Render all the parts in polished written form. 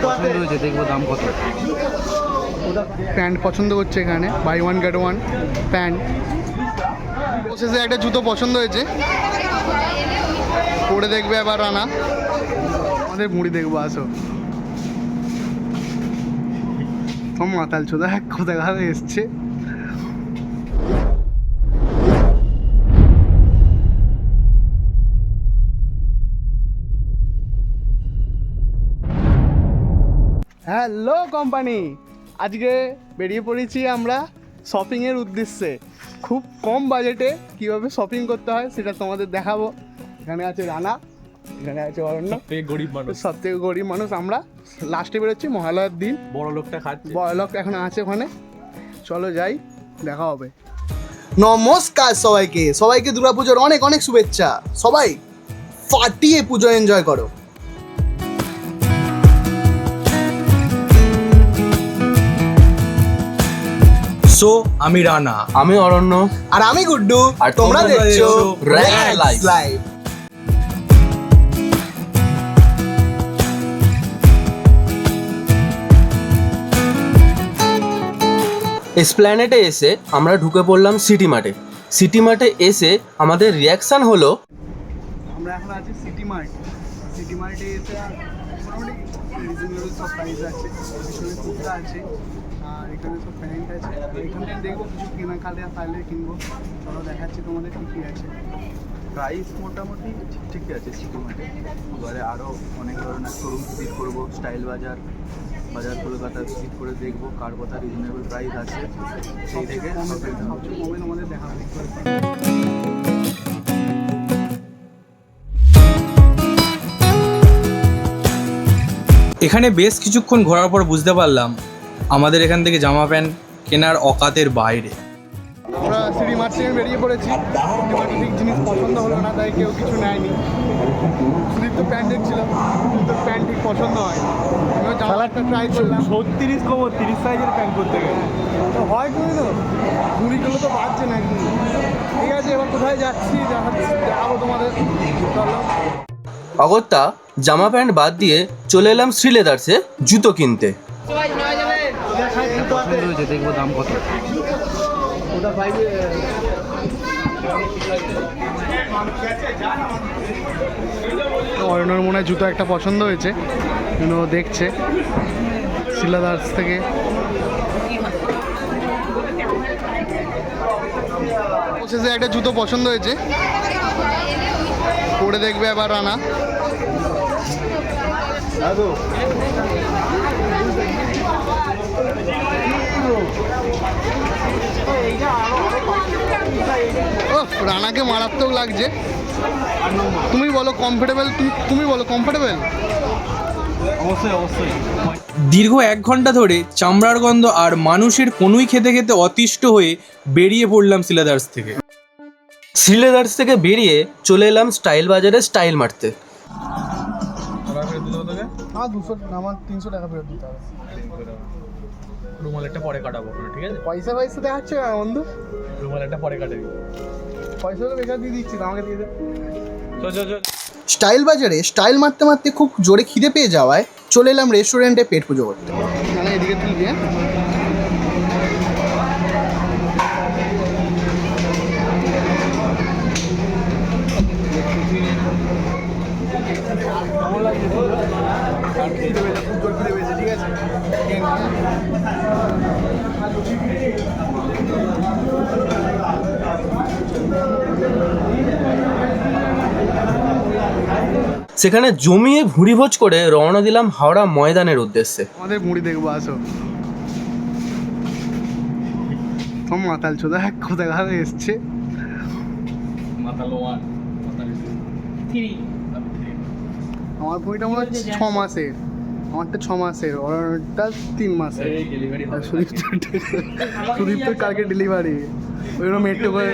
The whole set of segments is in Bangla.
পছন্দ হয়েছে, দেখবো দাম কত। প্যান্ট পছন্দ করছে এখানে, buy one get one pant. শেষে একটা জুতো পছন্দ হয়েছে, পরে দেখবে আবার রানা। আমাদের মুড়ি দেখবো, আসো। তোমার মাতাল চোদা কোথায় এসছে। হ্যালো কোম্পানি, আজকে বেরিয়ে পড়েছি আমরা শপিংয়ের উদ্দেশ্যে। খুব কম বাজেটে কীভাবে শপিং করতে হয় সেটা তোমাদের দেখাবো। এখানে আছে রানা, এখানে আছে অরণ্য, সব থেকে গরিব মানুষ আমরা। লাস্টে বেরোচ্ছি মহালয়ার দিন, বড় লোকটা খাচ্ছে, বড় লোক এখন আছে ওখানে। চলো যাই, দেখা হবে। নমস্কার সবাইকে, সবাইকে দুর্গাপুজোর অনেক অনেক শুভেচ্ছা। সবাই ফাটিয়ে পুজো এনজয় করো। সো আমি রানা, আমি অরণ্য, আর আমি গুড্ডু, আর তোমরা দেখছো র্যাক লাইভ। এসপ্ল্যানেডে এসে আমরা ঢুকে পড়লাম সিটি মার্টে। সিটি মার্টে এসে আমাদের রিয়াকশান হলো, আমরা এখন আছি সিটি মার্ট। সিটি মার্টে এসে মোটামুটি রিজনেবল সব প্রাইস আছে, পিছনে কুর্তা আছে, আর এখানে সব প্যান্ট আছে। এখান থেকে দেখবো কিছু কেনাকাটা তাহলে কিনবো। চলো দেখাচ্ছি তোমাদের কী কী আছে। প্রাইস মোটামুটি ঠিকই আছে সিটি মার্টে। এবারে আরও অনেক ধরনের শোরুম ভিজিট করবো, স্টাইল বাজার, বাজার কলকাতা ভিজিট করে দেখবো কার কথা রিজনেবল প্রাইস আছে, সেই থেকে সবচেয়ে কমে তোমাদের দেখাবো। এখানে বেশ কিছুক্ষণ ঘোরার পর বুঝতে পারলাম আমাদের এখান থেকে জামা প্যান্ট কেনার অকাতের বাইরে। আমরা সিটি মার্ট থেকে বেরিয়ে পড়েছি। ঠিক জিনিস পছন্দ হলো না, তাই কেউ কিছু নেয়নি। সুদীপ তো প্যান্ট দেখছিল, কিন্তু প্যান্ট ঠিক পছন্দ হয়। আমিও জামাটা ট্রাই করলাম। 36 কম 30 সাইজের প্যান্ট করতে গেলে তো হয় তুমি তো ঘুড়িগুলো তো বাজছে নাকি। ঠিক আছে, এবার কোথায় যাচ্ছি দেখাবো তোমাদের। চলো। অগত্যা জামা প্যান্ট বাদ দিয়ে চলে এলাম শ্রীলেদার্সে জুতো কিনতে। পছন্দ হয়েছে, দেখবো দাম কত। ওটা অরণ্যর মনে হয় জুতো একটা পছন্দ হয়েছে, কিন্তু ও দেখছে শ্রীলেদার্স থেকে। শেষে একটা জুতো পছন্দ হয়েছে, পরে দেখবে আবার রানা। রানাকে মারাত্মক লাগছে। তুমি বলো কমফোর্টেবল, তুমি বলো কমফোর্টেবল। অবশ্যই অবশ্যই। দীর্ঘ 1 ঘন্টা ধরে চামড়ার গন্ধ আর মানুষের কনুই খেতে খেতে অতিষ্ঠ হয়ে বেরিয়ে পড়লাম শ্রীলেদার্স থেকে। শ্রীলেদার্স থেকে বেরিয়ে চলে এলাম স্টাইল বাজারে স্টাইল মারতে। হ্যাঁ 200, আমার 300 টাকা ফেরত দিতে হবে। রুমালেরটা পরে কাটাবো, ঠিক আছে? পয়সা দেখাচ্ছে না বন্ধু, রুমালেরটা পরে কাটাবি। পয়সা তো বেকার দিয়ে দিচ্ছি, আমাকে দিয়ে দে। চল। স্টাইল বাজারে স্টাইল মারতে মারতে খুব জোরে খিদে পেয়ে যাওয়ায় চলে এলাম রেস্টুরেন্টে পেট পুজো করতে। মানে এদিকে তুলবি, হ্যাঁ। ঠিক আছে, সেখানে জমিয়ে ভুঁড়িভোজ করে রওনা দিলাম হাওড়া ময়দানের উদ্দেশ্যে। আমাদের মুড়ি দেখবো, আসো। তোমার মাতাল চোদা কোথায় এসছে। আমার বইটা মনে হচ্ছে 6 মাসের, আমারটা 6 মাসের, ওরটা 3 মাসের। সুদীপ তো কালকে ডেলিভারি, ওই জন্য মেট্রো করে।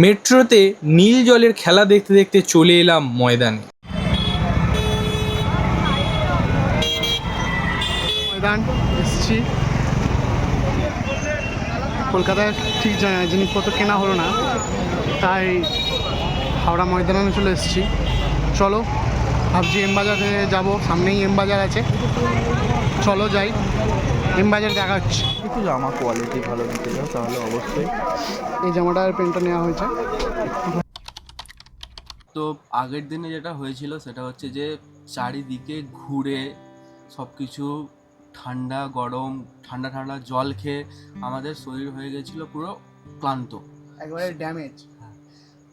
মেট্রোতে নীল জলের খেলা দেখতে দেখতে চলে এলাম ময়দানে। ময়দান এসছি। কলকাতায় ঠিক জিনিসপত্র কেনা হলো না, তাই হাওড়া ময়দানে চলে এসেছি। চলো ভাবছি এম বাজারে যাবো, সামনেই এম বাজার আছে, চলো যাই। এম বাজার দেখা হচ্ছে। একটু জামা কোয়ালিটি ভালো নিতে চাও তাহলে অবশ্যই এই জামাটার প্যান্টটা নেওয়া হয়েছে। তো আগের দিনে যেটা হয়েছিল সেটা হচ্ছে যে চারিদিকে ঘুরে সব কিছু ঠান্ডা গরম ঠান্ডা ঠান্ডা জল খেয়ে আমাদের শরীর হয়ে গেছিলো পুরো ক্লান্ত। একবারে ড্যামেজ।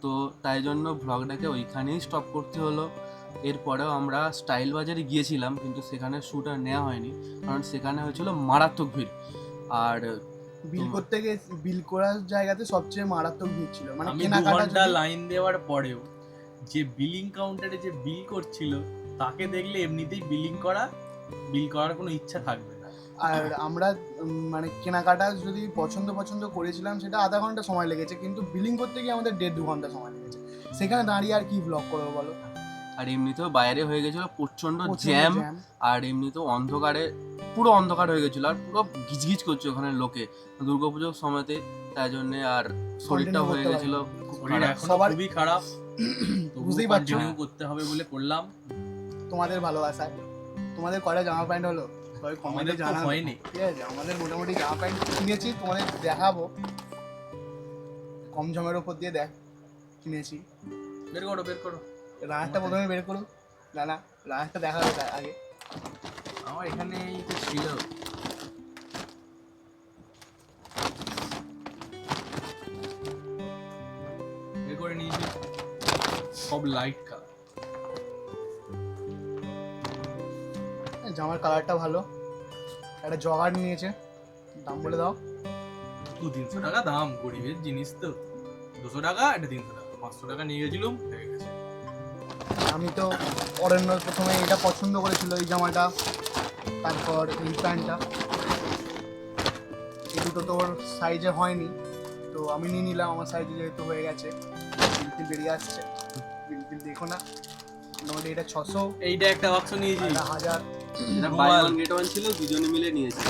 তো তাই জন্য ভ্লগটাকে ওইখানেই স্টপ করতে হলো। এরপরেও আমরা স্টাইল বাজারে গিয়েছিলাম, কিন্তু সেখানে শ্যুট আর নেওয়া হয়নি, কারণ সেখানে হয়েছিল মারাত্মক ভিড়। আর বিল করতে গিয়ে বিল করার জায়গাতে সবচেয়ে মারাত্মক ভিড় ছিল, মানে আমি 2 কেনাকাটা ঘন্টা লাইন দেওয়ার পরেও যে বিলিং কাউন্টারে যে বিল করছিল তাকে দেখলে এমনিতেই বিল করার কোনো ইচ্ছা থাকবে না। আর আমরা মানে কেনাকাটা যদি পছন্দ করেছিলাম সেটা আধা ঘন্টা সময় লেগেছে, কিন্তু বিলিং করতে গিয়ে আমাদের 1.5-2 ঘন্টা সময় লেগেছে। সেখানে দাঁড়িয়ে আর কি ব্লগ করবো বলো। আর এমনিতেও বাইরে হয়ে গেছিল প্রচন্ড জ্যাম, আর এমনিতেও অন্ধকারে পুরো অন্ধকার হয়ে গেছিলো, আর পুরো গিজগিজ করছে ওখানে লোকে দুর্গাপুজোর সময়তে। তাই জন্যে আর শরীরটা হয়ে গেছিল খুব শরীর খারাপ। এখনো সবার- খুবই খারাপ, বুঝতেই পারছো। কন্টিনিউ করতে হবে বলে করলাম। তোমাদের ভালোবাসায় তোমাদের কয়টা জামা প্যান্ট হলো সবাই আমাদের কমেন্টে তো জানাবে। হয়নি। ঠিক আছে, আমাদের মোটামুটি জামা প্যান্ট কিনেছি, তোমাদের দেখাবো। কম জমের ওপর দিয়ে দেখ কিনেছি। বের করো। রানারটা প্রথমে বের করো। না রানারটা দেখা হবে তার আগে। আমার এখানে তো ছিল। বের করে নিয়েছি, সব লাইট কালার। জামার কালারটা ভালো। একটা জগার নিয়েছে, দাম বলে দাও। 200-300 টাকা দাম, গরিবের জিনিস তো। 200 টাকা, এটা 300 টাকা, 500 টাকা নিয়ে গেছিলাম, হয়ে গেছে। আমি তো অরণ্য প্রথমে এটা পছন্দ করেছিল, এই জামাটা, তারপর এই প্যান্টটা। এই দুটো তোর সাইজে হয়নি, তো আমি নিয়ে নিলাম, আমার সাইজে যেহেতু হয়ে গেছে। বিল বেরিয়ে আসছে, বিল দেখো না। মোটামুটি এটা 600, এইটা একটা বাক্স নিয়েছি, এটা 1000। এটা বাই ওয়ান গেট ওয়ান ছিল, দুজনে মিলে নিয়েছি।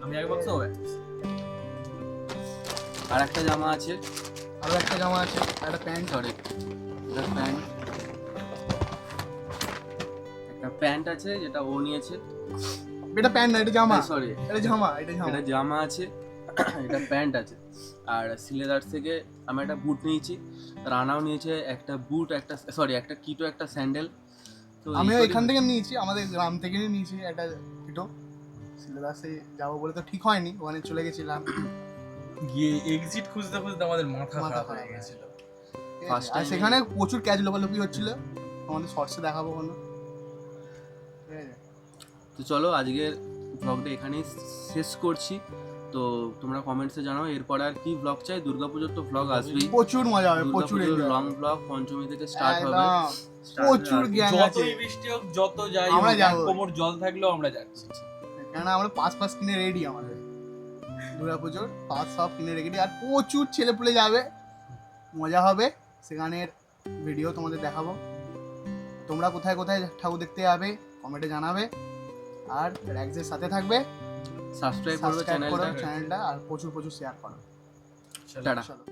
আমি এক বাক্স হবে। আর একটা জামা আছে, আরও একটা জামা আছে, একটা প্যান্ট। সরি একটা প্যান্ট আছে যেটা ও নিয়েছে। এটা প্যান্ট না, এটা জামা। সরি, এটা জামা, এটা জামা। এটা জামা আছে, এটা প্যান্ট আছে। আর সিলেদার থেকে আমি একটা বুট নিয়েছি, রানাও নিয়েছে একটা বুট, একটা কিটো, একটা স্যান্ডেল। তো আমিও এখান থেকে নিয়েছি, আমাদের গ্রাম থেকে নিয়েছি একটা কিটো। সিলেবাসে যাবো বলে তো ঠিক হয়নি, ওখানে চলে গেছিলাম। গিয়ে এক্সিট খুঁজতে আমাদের মাথা মাথা খারাপ খারাপ হয়ে গেছিল। First আর time সেখানে প্রচুর ক্যাচ লোপালোপি হচ্ছিল, আমাদের শর্টসে দেখাবো কোনো। ঠিক আছে, তো চলো আজকের ব্লগটা এখানেই শেষ করছি। তো তোমরা কমেন্টসে জানাও এরপর আর কি ব্লগ চাই। দুর্গাপুজোর তো ব্লগ আসবেই, প্রচুর মজা হবে, প্রচুর দুর্গাপুজোর লং ব্লগ পঞ্চমী থেকে স্টার্ট হবে। একদম প্রচুর জ্ঞান আছে। যতই বৃষ্টি হোক, যত যাই আমরা হোক, যাবো। কোমর জল থাকলেও আমরা যাচ্ছি। কেন আমরা পাস কিনে রেডি, আমাদের দুর্গাপুজোর পাস সব কিনে রেডি। আর প্রচুর ছেলে পুলে যাবে, মজা হবে। সেখানের ভিডিও তোমাদের দেখাবো। তোমরা কোথায় কোথায় ঠাকুর দেখতে যাবে কমেন্টে জানাবে, আর র্যাক্সের সাথে থাকবে, সাবস্ক্রাইব করবে সাবস্ক্রাইব করো চ্যানেলটা। চ্যানেলটা, আর প্রচুর শেয়ার করো। টাটা। চলো।